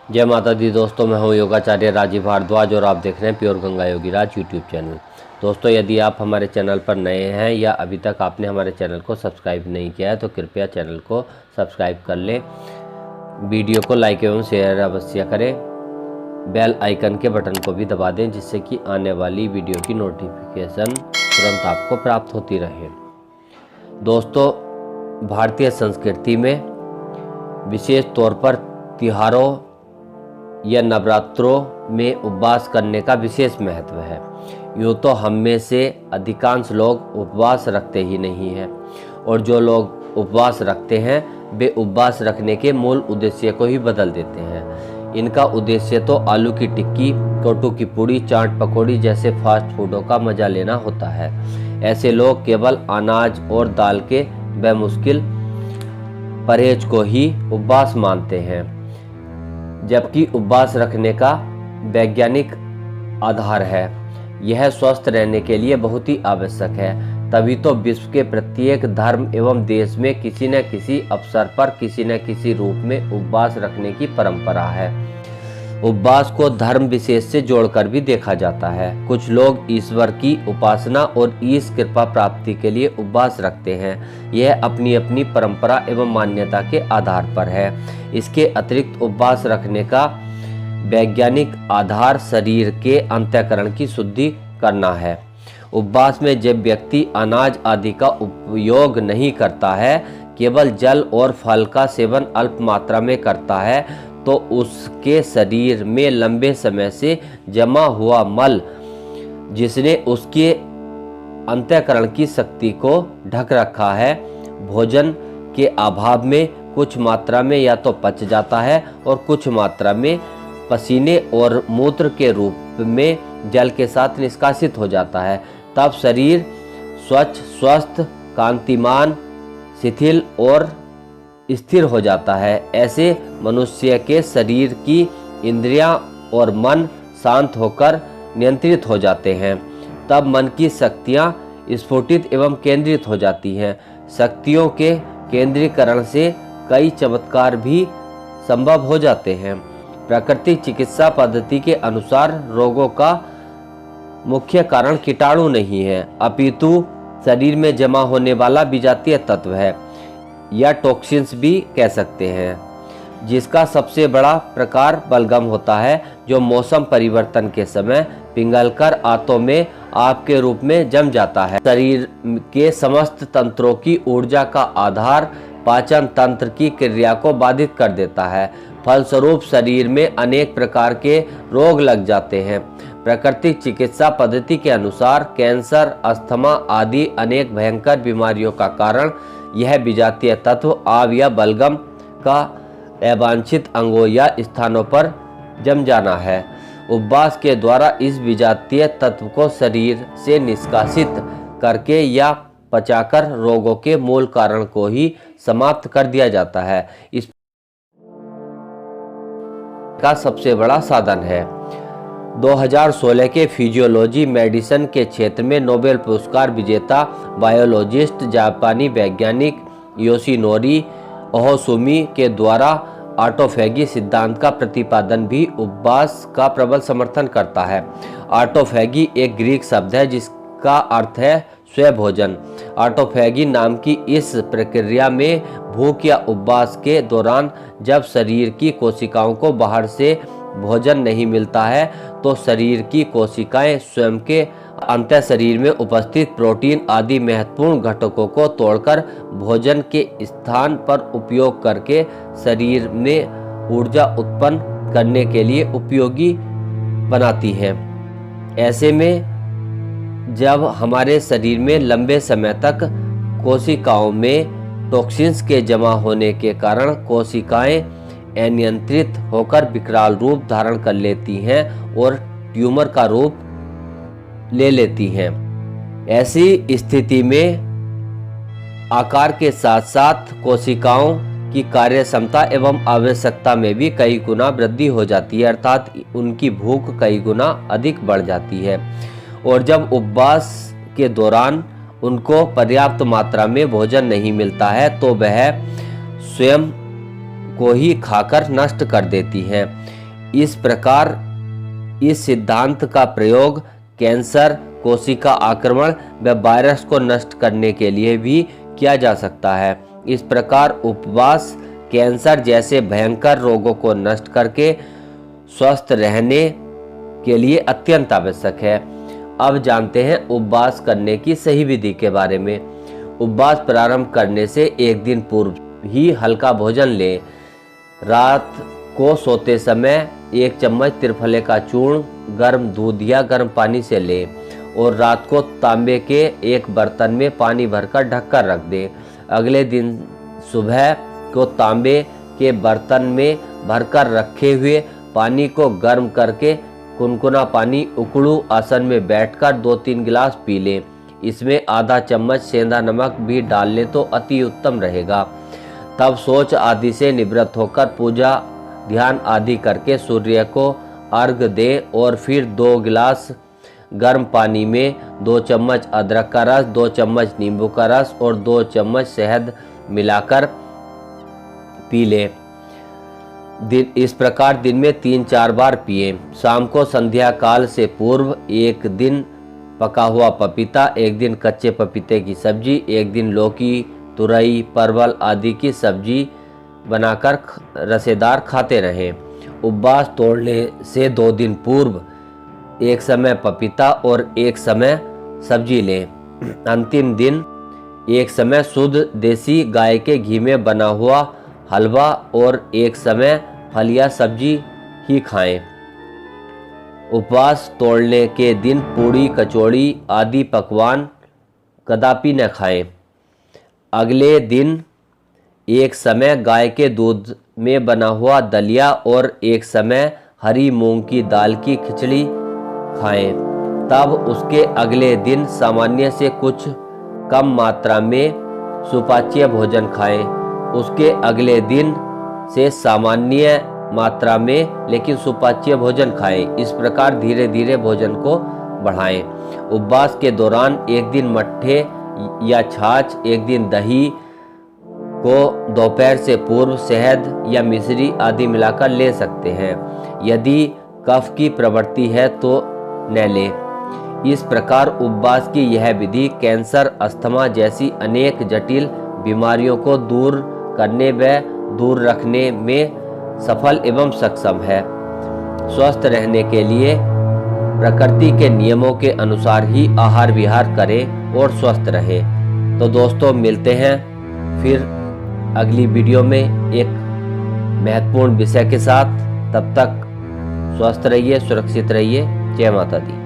जय माता दी दोस्तों, मैं हूं योगाचार्य राजीव भारद्वाज और आप देख रहे हैं pure Ganga Yogiraj YouTube channel. दोस्तों, यदि आप हमारे चैनल पर नए हैं या अभी तक आपने हमारे चैनल को सब्सक्राइब नहीं किया है तो कृपया चैनल को सब्सक्राइब कर लें। वीडियो को लाइक एवं शेयर अवश्य करें। बेल आइकन के बटन को भी दबा दें जिससे कि आने वाली वीडियो की नोटिफिकेशन तुरंत आपको प्राप्त होती रहे। दोस्तों, भारतीय संस्कृति में विशेष तौर पर त्योहारों या नवरात्रों में उपवास करने का विशेष महत्व है। यूँ तो हम में से अधिकांश लोग उपवास रखते ही नहीं हैं, और जो लोग उपवास रखते हैं वे उपवास रखने के मूल उद्देश्य को ही बदल देते हैं। इनका उद्देश्य तो आलू की टिक्की, कट्टू की पूड़ी, चाट पकौड़ी जैसे फास्ट फूडों का मजा लेना होता है। ऐसे लोग केवल अनाज और दाल के बेमुश्किल परहेज को ही उपवास मानते हैं, जबकि उपवास रखने का वैज्ञानिक आधार है। यह स्वस्थ रहने के लिए बहुत ही आवश्यक है। तभी तो विश्व के प्रत्येक धर्म एवं देश में किसी न किसी अवसर पर किसी न किसी रूप में उपवास रखने की परंपरा है। उपवास को धर्म विशेष से जोड़कर भी देखा जाता है। कुछ लोग ईश्वर की उपासना और ईश कृपा प्राप्ति के लिए उपवास रखते हैं। यह अपनी अपनी परंपरा एवं मान्यता के आधार पर है। इसके अतिरिक्त उपवास रखने का वैज्ञानिक आधार शरीर के अंतःकरण की शुद्धि करना है। उपवास में जब व्यक्ति अनाज आदि का उपयोग नहीं करता है, केवल जल और फल का सेवन अल्प मात्रा में करता है, तो उसके शरीर में लंबे समय से जमा हुआ मल, जिसने उसके अंतःकरण की शक्ति को ढक रखा है, भोजन के अभाव में कुछ मात्रा में या तो पच जाता है और कुछ मात्रा में पसीने और मूत्र के रूप में जल के साथ निष्कासित हो जाता है। तब शरीर स्वच्छ, स्वस्थ, कांतिमान, शिथिल और स्थिर हो जाता है। ऐसे मनुष्य के शरीर की इंद्रियां और मन शांत होकर नियंत्रित हो जाते हैं। तब मन की शक्तियां स्फुटित एवं केंद्रित हो जाती हैं। शक्तियों के केंद्रीकरण से कई चमत्कार भी संभव हो जाते हैं। प्राकृतिक चिकित्सा पद्धति के अनुसार रोगों का मुख्य कारण कीटाणु नहीं है, अपितु शरीर में जमा होने वाला विजातीय तत्व है, या टॉक्सिन्स भी कह सकते हैं, जिसका सबसे बड़ा प्रकार बलगम होता है, जो मौसम परिवर्तन के समय पिघलकर आंतों में आप के रूप में जम जाता है। शरीर के समस्त तंत्रों की ऊर्जा का आधार पाचन तंत्र की क्रिया को बाधित कर देता है। फलस्वरूप शरीर में अनेक प्रकार के रोग लग जाते हैं। प्राकृतिक चिकित्सा पद्धति के अनुसार कैंसर, अस्थमा आदि अनेक भयंकर बीमारियों का कारण यह विजातीय तत्व आव या बलगम का अवांछित अंगों या स्थानों पर जम जाना है। उपवास के द्वारा इस विजातीय तत्व को शरीर से निष्कासित करके या पचाकर रोगों के मूल कारण को ही समाप्त कर दिया जाता है। इस का सबसे बड़ा साधन है। 2016 के फिजियोलॉजी मेडिसिन के क्षेत्र में नोबेल पुरस्कार विजेता बायोलॉजिस्ट जापानी वैज्ञानिक योशिनोरी ओहोसुमी के द्वारा ऑटोफैगी सिद्धांत का प्रतिपादन भी उपवास का प्रबल समर्थन करता है। ऑटोफैगी एक ग्रीक शब्द है जिसका अर्थ है स्वभोजन। ऑटोफैगी नाम की इस प्रक्रिया में भूख या उपवास के दौरान जब शरीर की कोशिकाओं को बाहर से भोजन नहीं मिलता है, तो शरीर की कोशिकाएं स्वयं के अंतः शरीर में उपस्थित प्रोटीन आदि महत्वपूर्ण घटकों को तोड़कर भोजन के स्थान पर उपयोग करके शरीर में ऊर्जा उत्पन्न करने के लिए उपयोगी बनाती हैं। ऐसे में जब हमारे शरीर में लंबे समय तक कोशिकाओं में टॉक्सिन्स के जमा होने के कारण कोशिकाएं अनियंत्रित होकर विकराल रूप धारण कर लेती हैं और ट्यूमर का रूप ले लेती हैं। ऐसी स्थिति में आकार के साथ साथ कोशिकाओं की कार्य क्षमता एवं आवश्यकता में भी कई गुना वृद्धि हो जाती है, अर्थात उनकी भूख कई गुना अधिक बढ़ जाती है। और जब उपवास के दौरान उनको पर्याप्त मात्रा में भोजन नहीं मिलता है, तो वह स्वयं को ही खाकर नष्ट कर देती हैं। इस प्रकार इस सिद्धांत का प्रयोग कैंसर, कोशिका आक्रमण व वायरस को नष्ट करने के लिए भी किया जा सकता है। इस प्रकार उपवास कैंसर जैसे भयंकर रोगों को नष्ट करके स्वस्थ रहने के लिए अत्यंत आवश्यक है। अब जानते हैं उपवास करने की सही विधि के बारे में। उपवास प्रारंभ करने से एक दिन पूर्व ही हल्का भोजन लें। रात को सोते समय 1 चम्मच त्रिफले का चूर्ण गर्म दूध या गर्म पानी से लें और रात को तांबे के एक बर्तन में पानी भरकर ढककर रख दें। अगले दिन सुबह को तांबे के बर्तन में भरकर रखे हुए पानी को गर्म करके कुनकुना पानी उकड़ू आसन में बैठकर 2-3 गिलास पी लें। इसमें आधा चम्मच सेंधा नमक भी डाल लें तो अति उत्तम रहेगा। तब सोच आदि से निवृत्त होकर पूजा ध्यान आदि करके सूर्य को अर्घ दें और फिर 2 गिलास गर्म पानी में 2 चम्मच अदरक का रस, 2 चम्मच नींबू का रस और 2 चम्मच शहद मिलाकर पी लें। इस प्रकार दिन में 3-4 बार पिए। शाम को संध्या काल से पूर्व एक दिन पका हुआ पपीता, एक दिन कच्चे पपीते की सब्जी, एक दिन लौकी, तुरई, परवल आदि की सब्जी बनाकर रसेदार खाते रहें। उपवास तोड़ने से 2 दिन पूर्व एक समय पपीता और एक समय सब्जी लें। अंतिम दिन एक समय शुद्ध देसी गाय के घी में बना हुआ हलवा और एक समय फल या सब्जी ही खाएं। उपवास तोड़ने के दिन पूड़ी, कचौड़ी आदि पकवान कदापि न खाएं। अगले दिन एक समय गाय के दूध में बना हुआ दलिया और एक समय हरी मूंग की दाल की खिचड़ी खाएं। तब उसके अगले दिन सामान्य से कुछ कम मात्रा में सुपाच्य भोजन खाएं। उसके अगले दिन से सामान्य मात्रा में लेकिन सुपाच्य भोजन खाएं। इस प्रकार धीरे धीरे भोजन को बढ़ाएं। उपवास के दौरान एक दिन मट्ठे या छाछ, एक दिन दही को दोपहर से पूर्व शहद या मिश्री आदि मिलाकर ले सकते हैं। यदि कफ की प्रवृत्ति है तो न लें। इस प्रकार उपवास की यह विधि कैंसर, अस्थमा जैसी अनेक जटिल बीमारियों को दूर करने व दूर रखने में सफल एवं सक्षम है। स्वस्थ रहने के लिए प्रकृति के नियमों के अनुसार ही आहार विहार करें और स्वस्थ रहें। तो दोस्तों मिलते हैं फिर अगली वीडियो में एक महत्वपूर्ण विषय के साथ। तब तक स्वस्थ रहिए, सुरक्षित रहिए। जय माता दी।